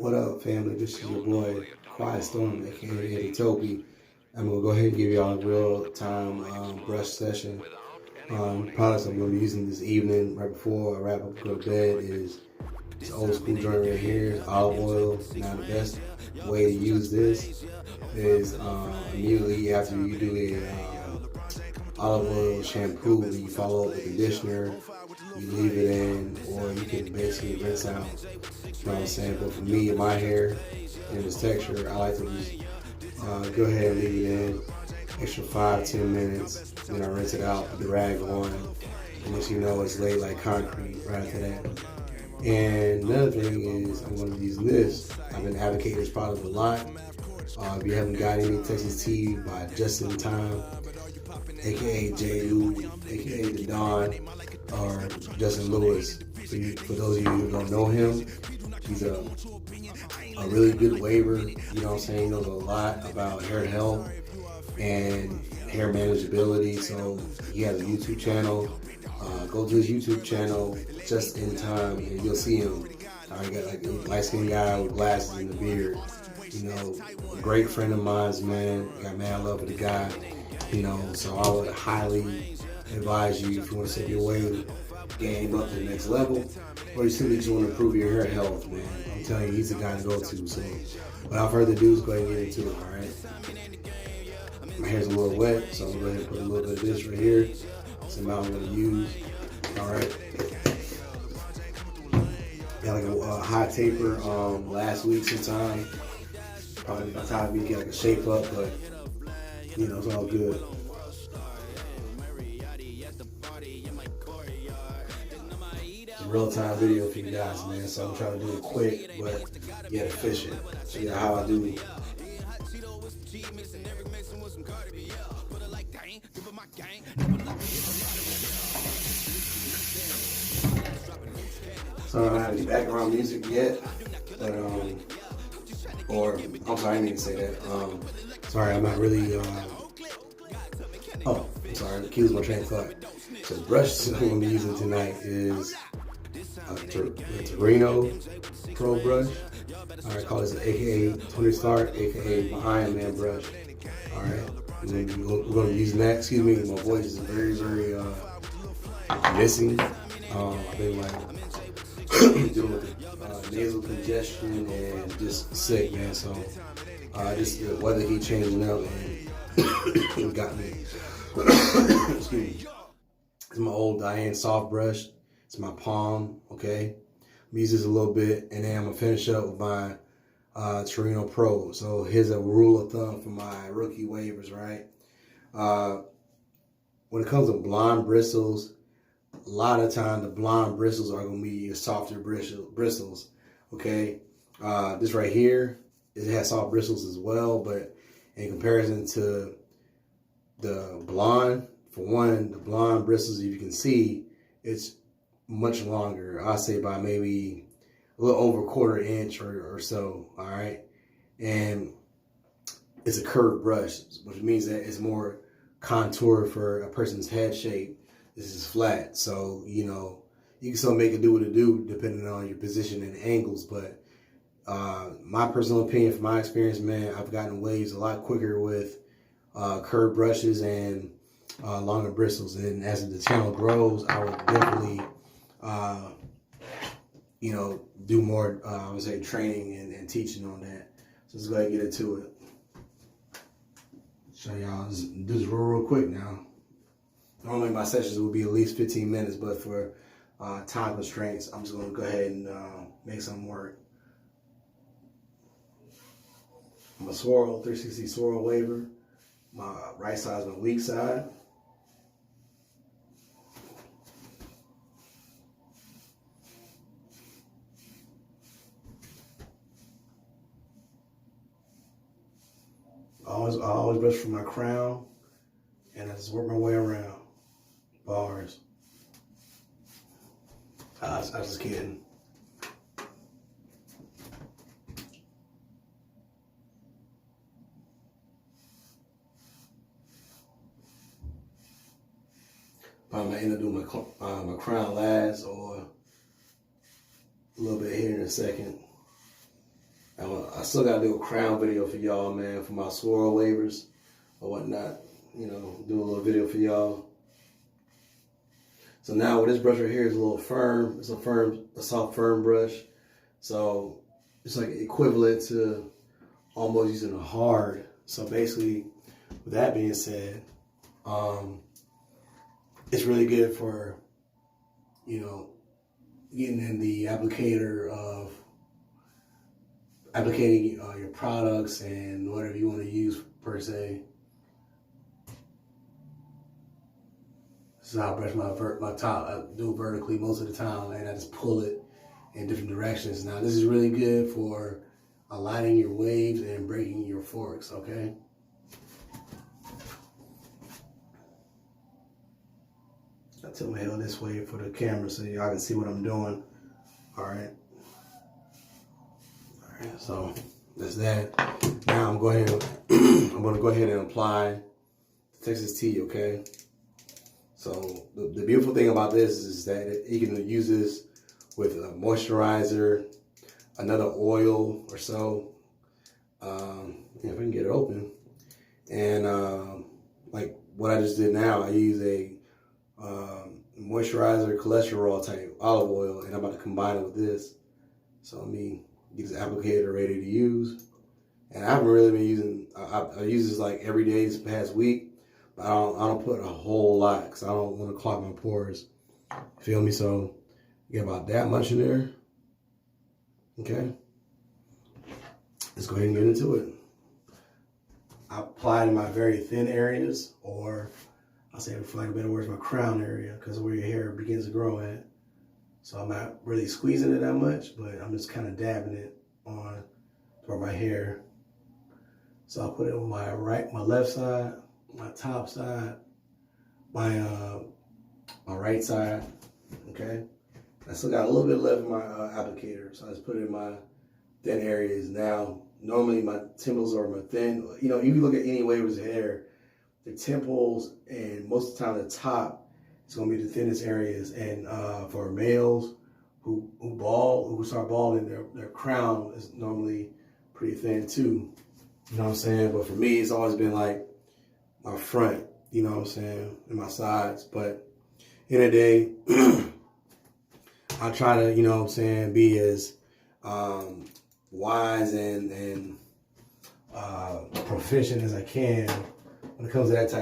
What up, family? This is your boy, Quiet Storm, aka Eddie Topi. I'm gonna go ahead and give y'all a real time brush session. Products I'm gonna be using this evening, right before I wrap up and go to bed, is this old school joint right here, olive oil. Now the best way to use this is immediately after you do a olive oil shampoo, you follow up with conditioner, you leave it in, or you can basically rinse out. You know what I'm saying? But for me, my hair and its texture, I like to just go ahead and leave it in extra 5-10 minutes. Then I rinse it out, put the rag on, and once you know it's laid like concrete right after that. And another thing is I'm going to be using this. I've been advocating this product a lot. If you haven't got any, Texas Tea by Just in Time, aka J.U., aka The Don, or Justin Lewis. For those of you who don't know him, he's a really good waver. You know what I'm saying? He knows a lot about hair health and hair manageability. So he has a YouTube channel. Go to his YouTube channel, Just in Time, and you'll see him. He got like a light skinned guy with glasses and a beard. You know, a great friend of mine's, man. Got mad love for the guy. You know, so I would highly advise you if you want to set your wave game up to the next level, or you simply just want to improve your hair health, man. I'm telling you, he's the guy to go to. So, without further ado, let's go ahead and get into it, all right? My hair's a little wet, so I'm going to go ahead and put a little bit of this right here. That's the amount I'm going to use, all right? Got like a hot taper last week sometime. Probably by the time we get like a shape up, but you know, it's all good. It's a real-time video for you guys, man, so I'm trying to do it quick, but yet efficient. So yeah, how I do. So I don't have any background music yet, but or I'm sorry, I didn't mean to say that. Sorry, I'm not really. Oh, I'm sorry, accused my train of thought. So the brush I'm going to be using tonight is a Torino Pro brush. All right, call this an AKA Tony Stark, AKA my Iron Man brush. All right, and then we're going to be using that. Excuse me, my voice is very, very missing. I've been like dealing with nasal congestion and just sick, man. So just the weather keep changing up and it got me. Excuse me. It's my old Diane soft brush. It's my palm, okay? I'm use this a little bit, and then I'm gonna finish up with my Torino Pro. So here's a rule of thumb for my rookie waivers, right? When it comes to blonde bristles, a lot of time the blonde bristles are gonna be your softer bristles, okay? This right here, it has soft bristles as well, but in comparison to the blonde, for one, the blonde bristles, if you can see, it's much longer. I'd say by maybe a little over a quarter inch or so, all right? And it's a curved brush, which means that it's more contour for a person's head shape. This is flat, so, you know, you can still make it do what it do depending on your position and angles, but my personal opinion, from my experience, man, I've gotten waves a lot quicker with curved brushes and longer bristles. And as the channel grows, I would definitely, you know, do more, I would say, training and teaching on that. So let's go ahead and get into it. Show y'all, do this real quick now. Normally my sessions will be at least 15 minutes, but for time constraints, I'm just going to go ahead and make some work. I'm a swirl, 360 swirl waver. My right side is my weak side. I always brush from my crown, and I just work my way around. Bars. I was just kidding. I might end up doing my crown last, or a little bit here in a second. I still got to do a crown video for y'all, man, for my swirl waivers or whatnot. You know, do a little video for y'all. So now with this brush right here is a little firm. It's a soft, firm brush. So it's like equivalent to almost using a hard. So basically, with that being said, it's really good for, you know, getting in the applicator of applicating your products and whatever you want to use per se. This is how I brush my top. I do it vertically most of the time, and I just pull it in different directions. Now this is really good for aligning your waves and breaking your forks, okay? I tilt my head this way for the camera so y'all can see what I'm doing. All right. So that's that. Now I'm going to go ahead and apply Texas tea, okay? So the beautiful thing about this is that you can use this with a moisturizer, another oil or so. If I can get it open. And like what I just did now, I use a moisturizer, cholesterol type olive oil, and I'm about to combine it with this. So let me get this applicator ready to use. And I haven't really been using, I use this like every day this past week, but I don't put a whole lot because I don't want to clog my pores. Feel me? So get about that much in there. Okay. Let's go ahead and get into it. I apply in my very thin areas, or I'll say, for lack of better words, my crown area, because where your hair begins to grow at. So I'm not really squeezing it that much, but I'm just kind of dabbing it on toward my hair. So I'll put it on my left side, my top side, my right side, okay? I still got a little bit left in my applicator, so I just put it in my thin areas. Now, normally my temples are my thin, you know, if you look at any waver's hair, the temples and most of the time the top is going to be the thinnest areas. And for males who start balding, their crown is normally pretty thin too. You know what I'm saying? But for me, it's always been like my front, you know what I'm saying, and my sides. But in a day, I try to, you know what I'm saying, be as wise and proficient as I can when it comes to that type.